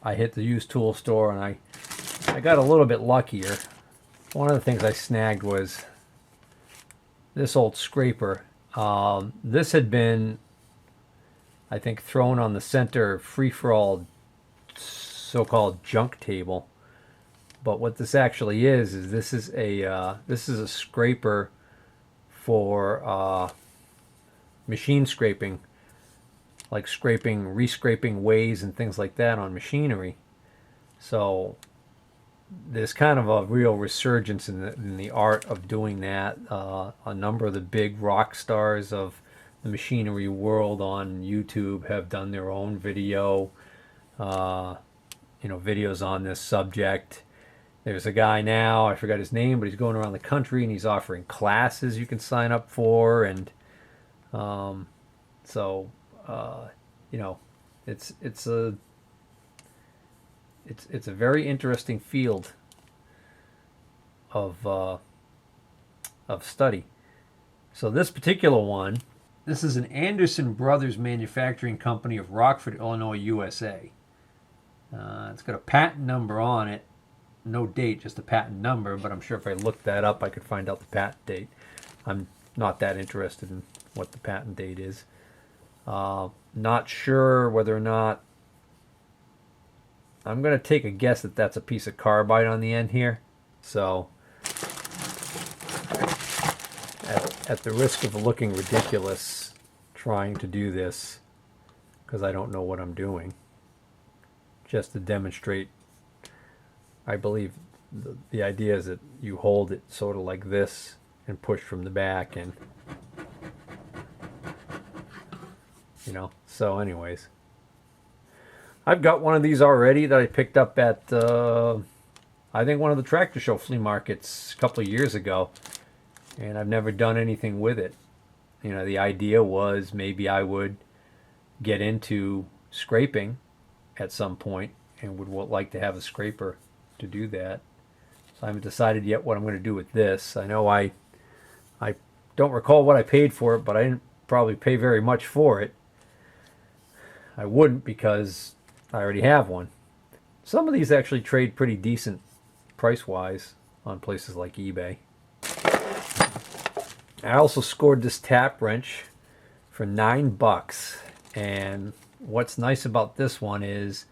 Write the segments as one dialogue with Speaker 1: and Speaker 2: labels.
Speaker 1: I hit the used tool store and I got a little bit luckier. One of the things I snagged was this old scraper. This had been, I think, thrown on the center free-for-all so-called junk table. But what this actually is this is a scraper for machine scraping, like rescraping ways and things like that on machinery. So there's kind of a real resurgence in the art of doing that. A number of the big rock stars of the machinery world on YouTube have done their own videos on this subject. There's a guy now, I forgot his name, but he's going around the country and he's offering classes you can sign up for, and so it's a very interesting field of study. So this particular one, this is an Anderson Brothers Manufacturing Company of Rockford, Illinois, USA. It's got a patent number on it. No date, just a patent number, but I'm sure if I looked that up, I could find out the patent date. I'm not that interested in what the patent date is. Not sure whether or not... I'm going to take a guess that that's a piece of carbide on the end here. So, at the risk of looking ridiculous trying to do this, because I don't know what I'm doing, just to demonstrate, I believe the idea is that you hold it sort of like this and push from the back, and so anyways, I've got one of these already that I picked up at I think one of the tractor show flea markets a couple of years ago, and I've never done anything with it. The idea was maybe I would get into scraping at some point and would like to have a scraper to do that. So I haven't decided yet what I'm going to do with this. I know I don't recall what I paid for it, but I didn't probably pay very much for it. I wouldn't, because I already have one. Some of these actually trade pretty decent price-wise on places like eBay. I also scored this tap wrench for $9, and what's nice about this one is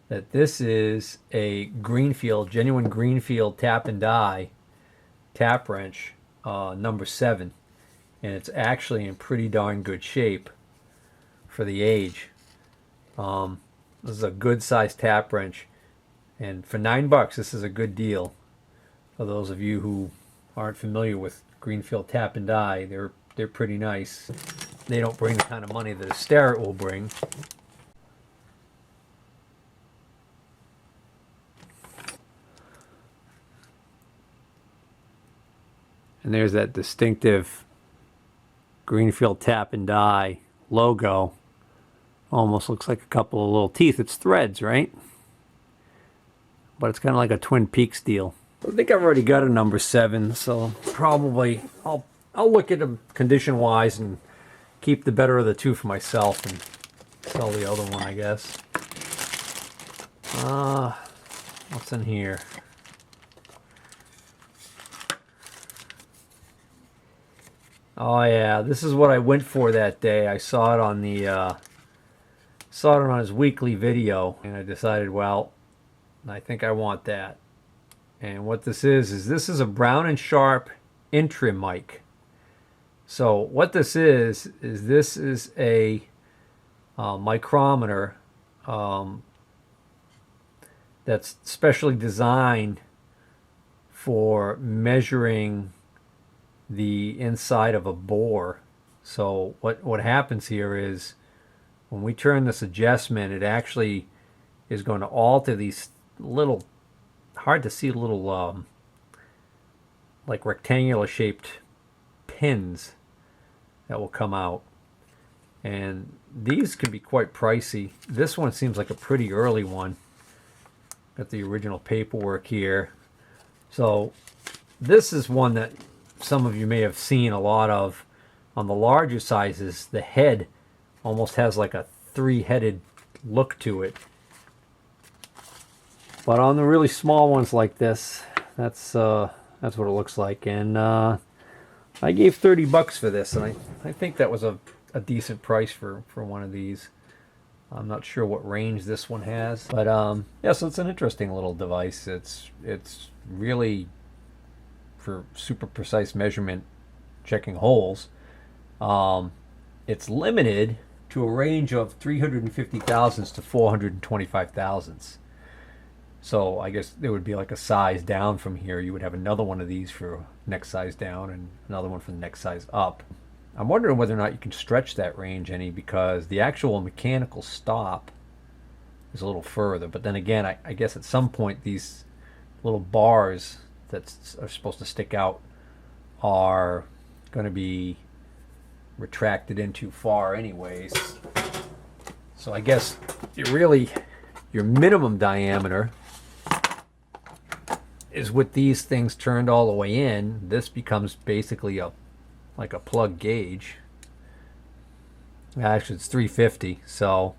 Speaker 1: that this is a genuine Greenfield tap and die tap wrench, number 7, and it's actually in pretty darn good shape for the age. This is a good sized tap wrench, and for $9 this is a good deal. For those of you who aren't familiar with Greenfield tap and die, they're pretty nice. They don't bring the kind of money that a Starrett will bring. And there's that distinctive Greenfield tap and die logo. Almost looks like a couple of little teeth. It's threads, right? But it's kind of like a Twin Peaks deal. I think I've already got a number 7, so probably I'll look at them condition-wise and keep the better of the two for myself and sell the other one, I guess. What's in here? Oh yeah, this is what I went for that day. I saw it on his weekly video, and I decided, well, I think I want that. And what this is a Brown & Sharpe intrimik. So what this is a micrometer that's specially designed for measuring the inside of a bore. So what happens here is when we turn this adjustment, it actually is going to alter these little, hard to see, little like rectangular shaped pins that will come out, and these can be quite pricey. This one seems like a pretty early one. Got the original paperwork here. So this is one that some of you may have seen a lot of. On the larger sizes, the head almost has like a 3-headed look to it. But on the really small ones like this, that's what it looks like. And I gave 30 bucks for this, and I think that was a decent price for one of these. I'm not sure what range this one has, but yeah, so it's an interesting little device. It's really for super precise measurement, checking holes. It's limited to a range of 350 thousandths to 425 thousandths. So I guess there would be like a size down from here. You would have another one of these for next size down and another one for the next size up. I'm wondering whether or not you can stretch that range any, because the actual mechanical stop is a little further. But then again, I guess at some point these little bars that are supposed to stick out are going to be retracted in too far anyways. So I guess your minimum diameter is with these things turned all the way in. This becomes basically like a plug gauge. Actually, it's 350, so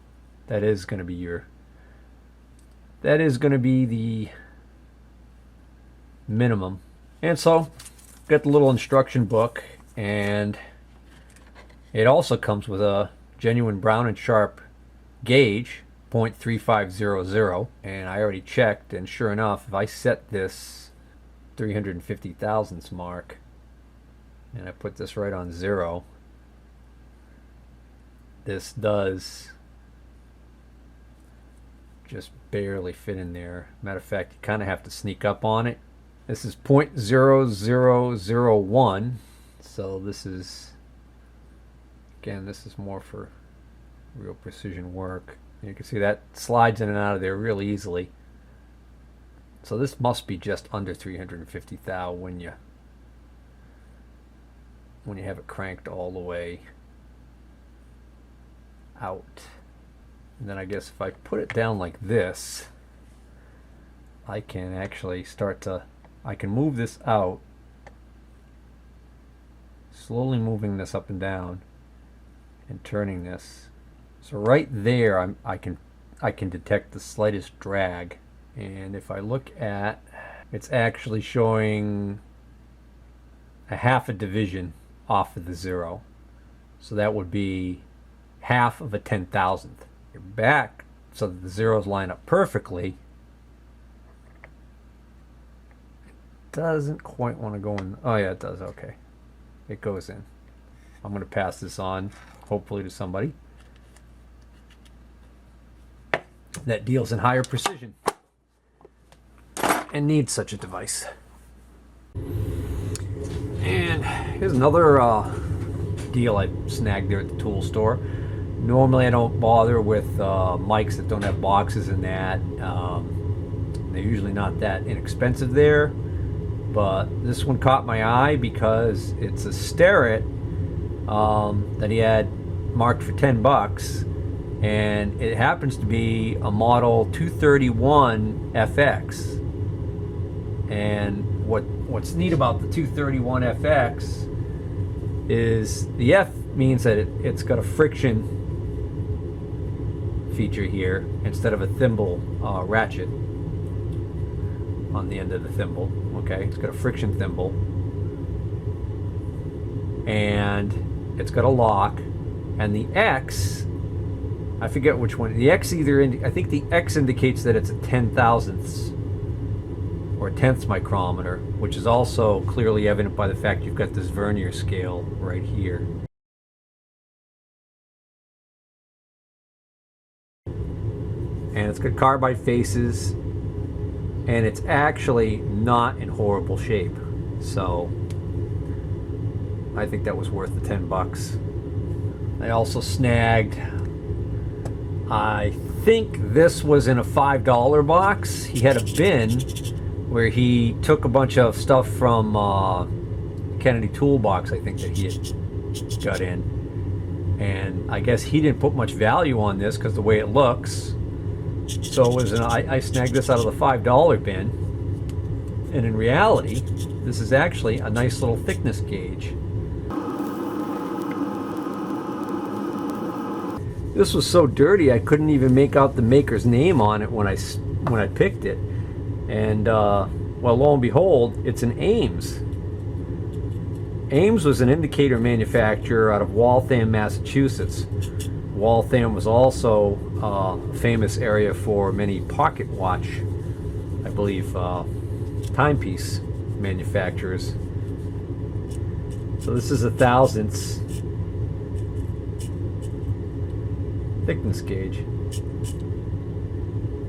Speaker 1: that is going to be the minimum. And so got the little instruction book, and it also comes with a genuine Brown and Sharpe gauge, 0.3500, and I already checked, and sure enough, if I set this 350 thousandths mark and I put this right on 0, this does just barely fit in there. Matter of fact, you kind of have to sneak up on it. This is 0.0001, so this is, again, this is more for real precision work. You can see that slides in and out of there really easily. So this must be just under 350 thou when you have it cranked all the way out. And then I guess if I put it down like this, I can actually I can move this out, slowly moving this up and down and turning this. So right there, I can detect the slightest drag, and if I look at, it's actually showing a half a division off of the 0. So that would be half of a 10,000th. You're back so that the zeros line up perfectly. It doesn't quite want to go in. Oh yeah, it does. Okay, it goes in. I'm going to pass this on, hopefully, to somebody that deals in higher precision and needs such a device. And here's another deal I snagged there at the tool store. Normally I don't bother with mics that don't have boxes in that. They're usually not that inexpensive there, but this one caught my eye because it's a Starrett that he had marked for 10 bucks, and it happens to be a model 231 FX. And what's neat about the 231 FX is the F means that it's got a friction feature here instead of a thimble ratchet on the end of the thimble. Okay, it's got a friction thimble, and it's got a lock, and the X, I forget which one. The X I think the X indicates that it's a 10,000ths or a tenths micrometer, which is also clearly evident by the fact you've got this vernier scale right here. And it's got carbide faces, and it's actually not in horrible shape. So I think that was worth the 10 bucks. I also snagged, I think this was in a $5 box. He had a bin where he took a bunch of stuff from Kennedy Toolbox, I think, that he had got in. And I guess he didn't put much value on this because the way it looks. So it was I snagged this out of the $5 bin. And in reality, this is actually a nice little thickness gauge. This was so dirty I couldn't even make out the maker's name on it when I when I picked it. And well, lo and behold, it's an Ames. Ames was an indicator manufacturer out of Waltham, Massachusetts. Waltham was also a famous area for many pocket watch, I believe, timepiece manufacturers. So this is a thousandths thickness gauge.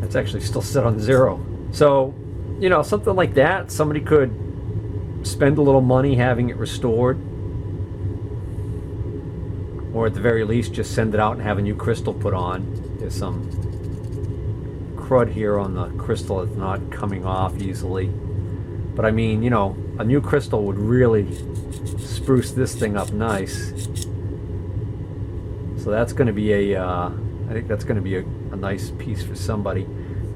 Speaker 1: That's actually still set on 0. So, you know, something like that, somebody could spend a little money having it restored, or at the very least just send it out and have a new crystal put on. There's some crud here on the crystal that's not coming off easily, but I mean, you know, a new crystal would really spruce this thing up nice. So that's going to be a I think that's going to be a nice piece for somebody.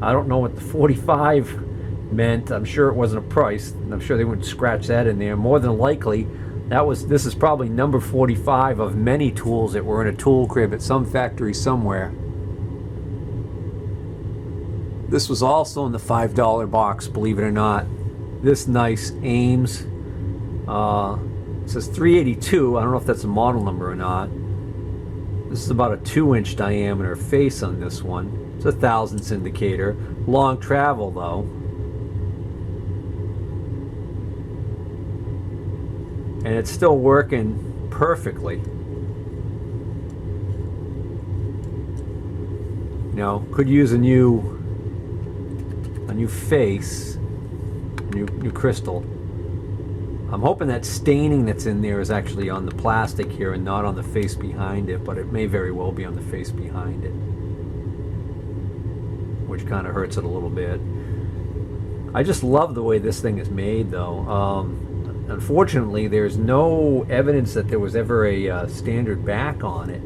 Speaker 1: I don't know what the 45 meant. I'm sure it wasn't a price, and I'm sure they wouldn't scratch that in there. More than likely, this is probably number 45 of many tools that were in a tool crib at some factory somewhere. This was also in the $5 box, believe it or not. This nice Ames. It says 382. I don't know if that's a model number or not. This is about a 2-inch diameter face on this one. It's a thousandths indicator. Long travel though. And it's still working perfectly. You know, could use a new face, new crystal. I'm hoping that staining that's in there is actually on the plastic here and not on the face behind it, but it may very well be on the face behind it, which kind of hurts it a little bit. I just love the way this thing is made though. Unfortunately, there's no evidence that there was ever a standard back on it,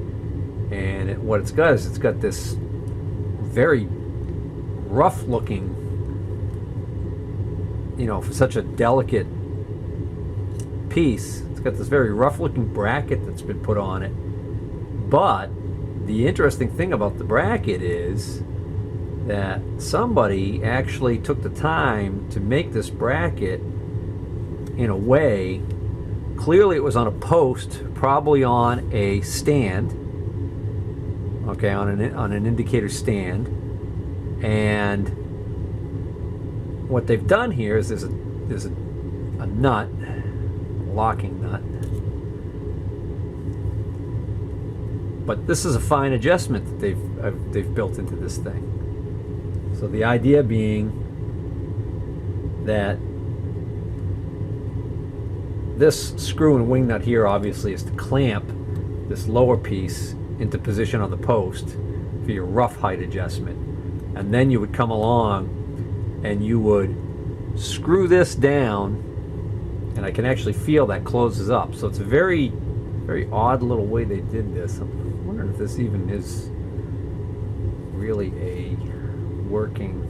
Speaker 1: and what it's got is it's got this very rough looking, you know, for such a delicate piece, it's got this very rough looking bracket that's been put on it. But the interesting thing about the bracket is that somebody actually took the time to make this bracket in a way, clearly it was on a post, probably on a stand, okay, on an indicator stand. And what they've done here is there's a nut, locking nut, but this is a fine adjustment that they've built into this thing. So the idea being that this screw and wing nut here obviously is to clamp this lower piece into position on the post for your rough height adjustment, and then you would come along and you would screw this down, and I can actually feel that closes up. So it's a very, very odd little way they did this. I'm wondering if this even is really a working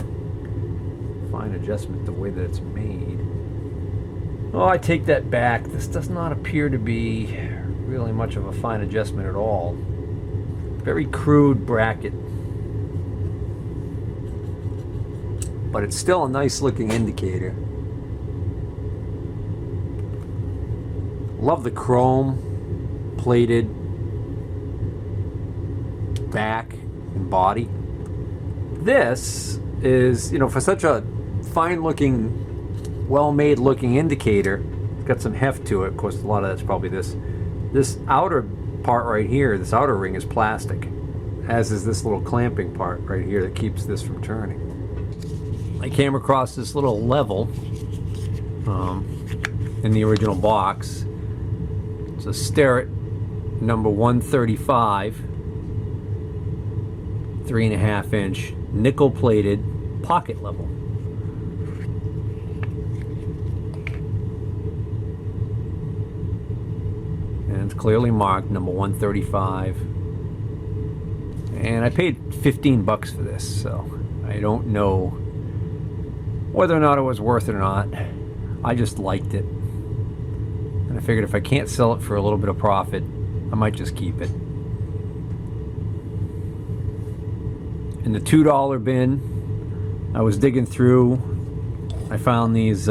Speaker 1: fine adjustment the way that it's made. Oh, I take that back. This does not appear to be really much of a fine adjustment at all. Very crude bracket. But it's still a nice looking indicator. Love the chrome plated back and body. This is, you know, for such a fine looking, well made looking indicator, it's got some heft to it. Of course, a lot of that's probably this outer part right here, this outer ring is plastic, as is this little clamping part right here that keeps this from turning. I came across this little level in the original box. It's a Starrett number 135, 3.5 inch nickel plated pocket level. And it's clearly marked number 135. And I paid 15 bucks for this, so I don't know whether or not it was worth it or not. I just liked it. And I figured if I can't sell it for a little bit of profit, I might just keep it. In the $2 bin, I was digging through. I found these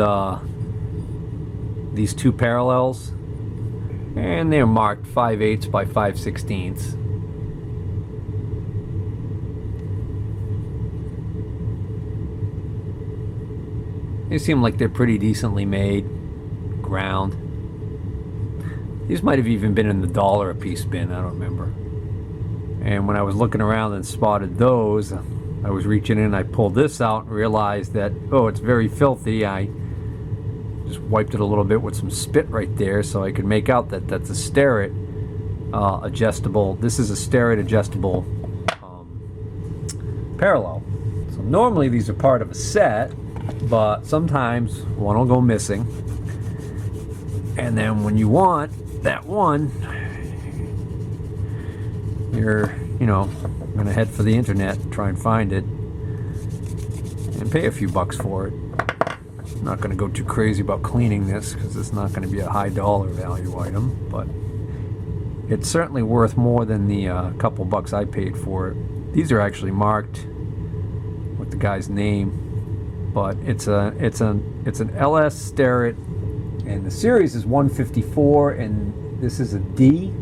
Speaker 1: two parallels, and they're marked 5/8 by 5/16. They seem like they're pretty decently made, ground. These might have even been in the $1 a piece bin, I don't remember. And when I was looking around and spotted those, I was reaching in, I pulled this out and realized that, oh, it's very filthy. I just wiped it a little bit with some spit right there so I could make out that that's a Starrett adjustable. This is a Starrett adjustable parallel. So normally these are part of a set, but sometimes one will go missing. And then when you want that one, you're, going to head for the internet and try and find it and pay a few bucks for it. I'm not going to go too crazy about cleaning this because it's not going to be a high dollar value item, but it's certainly worth more than the couple bucks I paid for it. These are actually marked with the guy's name, but it's an LS Starrett, and the series is 154, and this is a D.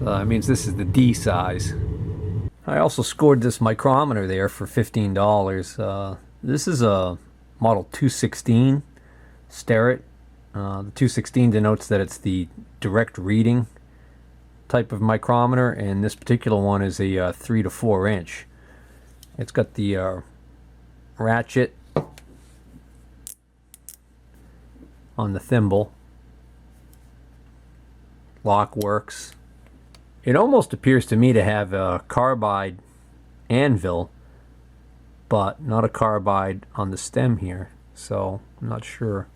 Speaker 1: That means this is the D size. I also scored this micrometer there for $15. This is a model 216 Starrett. The 216 denotes that it's the direct reading type of micrometer, and this particular one is a 3 to 4 inch. It's got the ratchet on the thimble. Lock works. It almost appears to me to have a carbide anvil, but not a carbide on the stem here, so I'm not sure.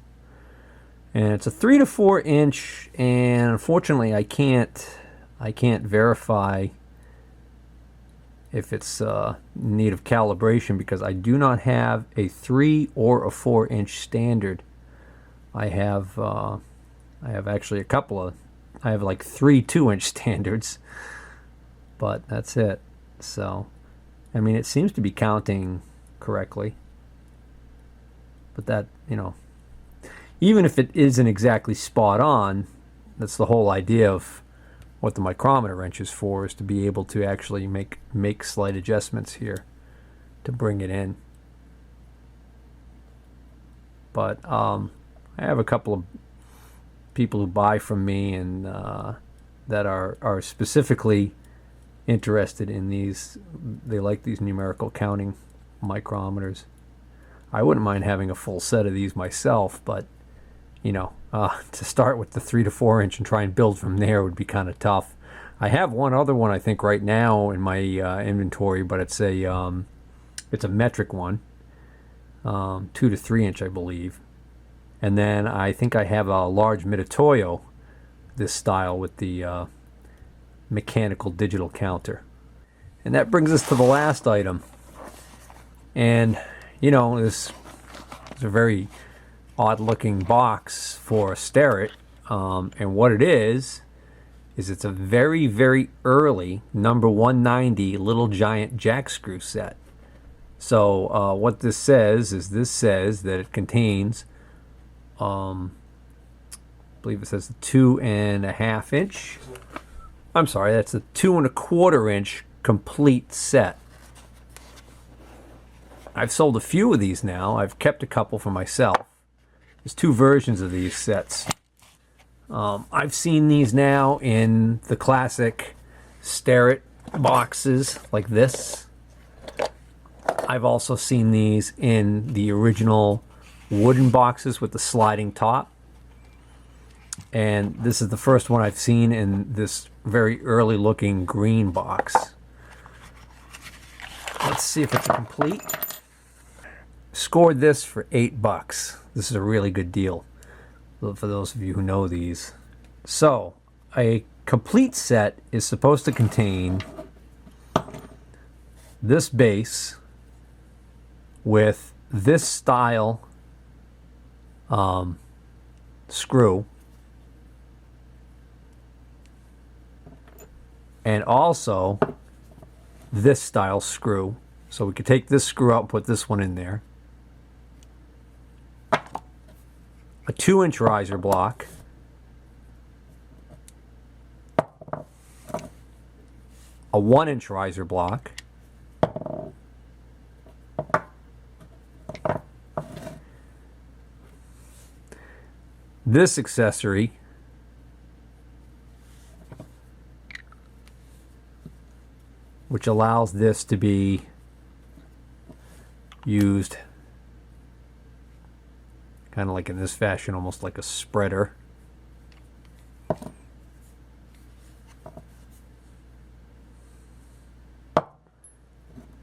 Speaker 1: And it's a 3 to 4 inch, and unfortunately I can't verify if it's in need of calibration because I do not have a 3 or a 4 inch standard. I have actually a couple of, I have like 3 2-inch standards, but that's it. So, I mean, it seems to be counting correctly, but that, even if it isn't exactly spot on, that's the whole idea of what the micrometer wrench is for, is to be able to actually make slight adjustments here to bring it in. But I have a couple of people who buy from me and that are specifically interested in these. They like these numerical counting micrometers. I wouldn't mind having a full set of these myself, but to start with the 3 to 4 inch and try and build from there would be kind of tough. I have one other one I think right now in my inventory, but it's a metric one, 2 to 3 inch I believe. And then I think I have a large Mitutoyo, this style with the mechanical digital counter. And that brings us to the last item. And, this is a very odd looking box for a Starrett. And what it is it's a very, very early number 190 Little Giant jack screw set. So what this says that it contains, I believe it says a 2.5 inch. I'm sorry, that's a 2 1/4 inch complete set. I've sold a few of these now. I've kept a couple for myself. There's 2 versions of these sets. I've seen these now in the classic Starrett boxes like this. I've also seen these in the original wooden boxes with the sliding top. And this is the first one I've seen in this very early looking green box. Let's see if it's complete. Scored this for $8. This is a really good deal for those of you who know these. So, a complete set is supposed to contain this base with this style screw, and also this style screw So we could take this screw out and put this one in there. A 2-inch riser block. A 1-inch riser block. This accessory, which allows this to be used kind of like in this fashion, almost like a spreader.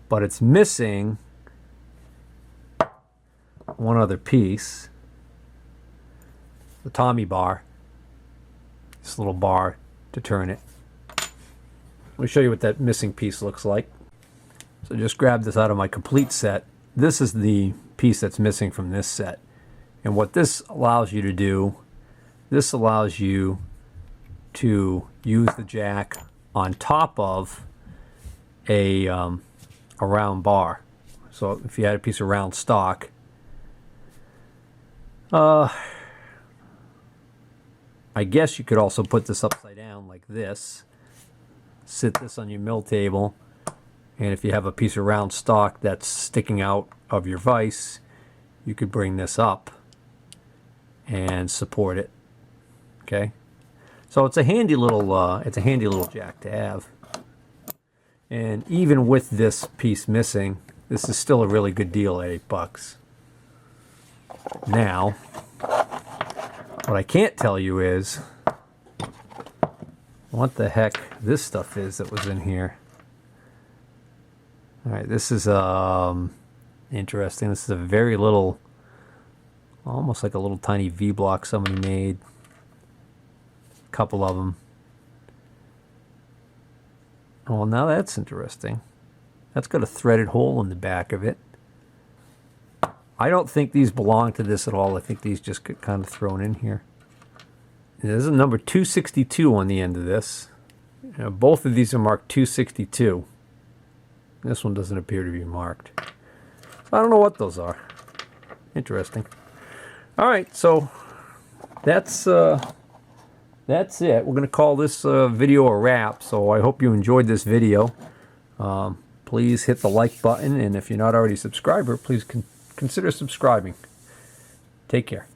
Speaker 1: But it's missing one other piece, the Tommy bar, this little bar to turn it. Let me show you what that missing piece looks like. So just grab this out of my complete set. This is the piece that's missing from this set. And what this allows you to do, this allows you to use the jack on top of a round bar. So if you had a piece of round stock, I guess you could also put this upside down like this, sit this on your mill table, and if you have a piece of round stock that's sticking out of your vise, you could bring this up and support it. Okay, so it's a handy little jack to have. And even with this piece missing, this is still a really good deal at $8. Now, what I can't tell you is what the heck this stuff is that was in here. All right, this is interesting. This is a very little, almost like a little tiny V-block somebody made. A couple of them. Oh, well, now that's interesting. That's got a threaded hole in the back of it. I don't think these belong to this at all. I think these just get kind of thrown in here. And there's a number 262 on the end of this. You know, both of these are marked 262. This one doesn't appear to be marked. So I don't know what those are. Interesting. All right, so that's it. We're going to call this video a wrap. So I hope you enjoyed this video. Please hit the like button, and if you're not already a subscriber, please consider subscribing. Take care.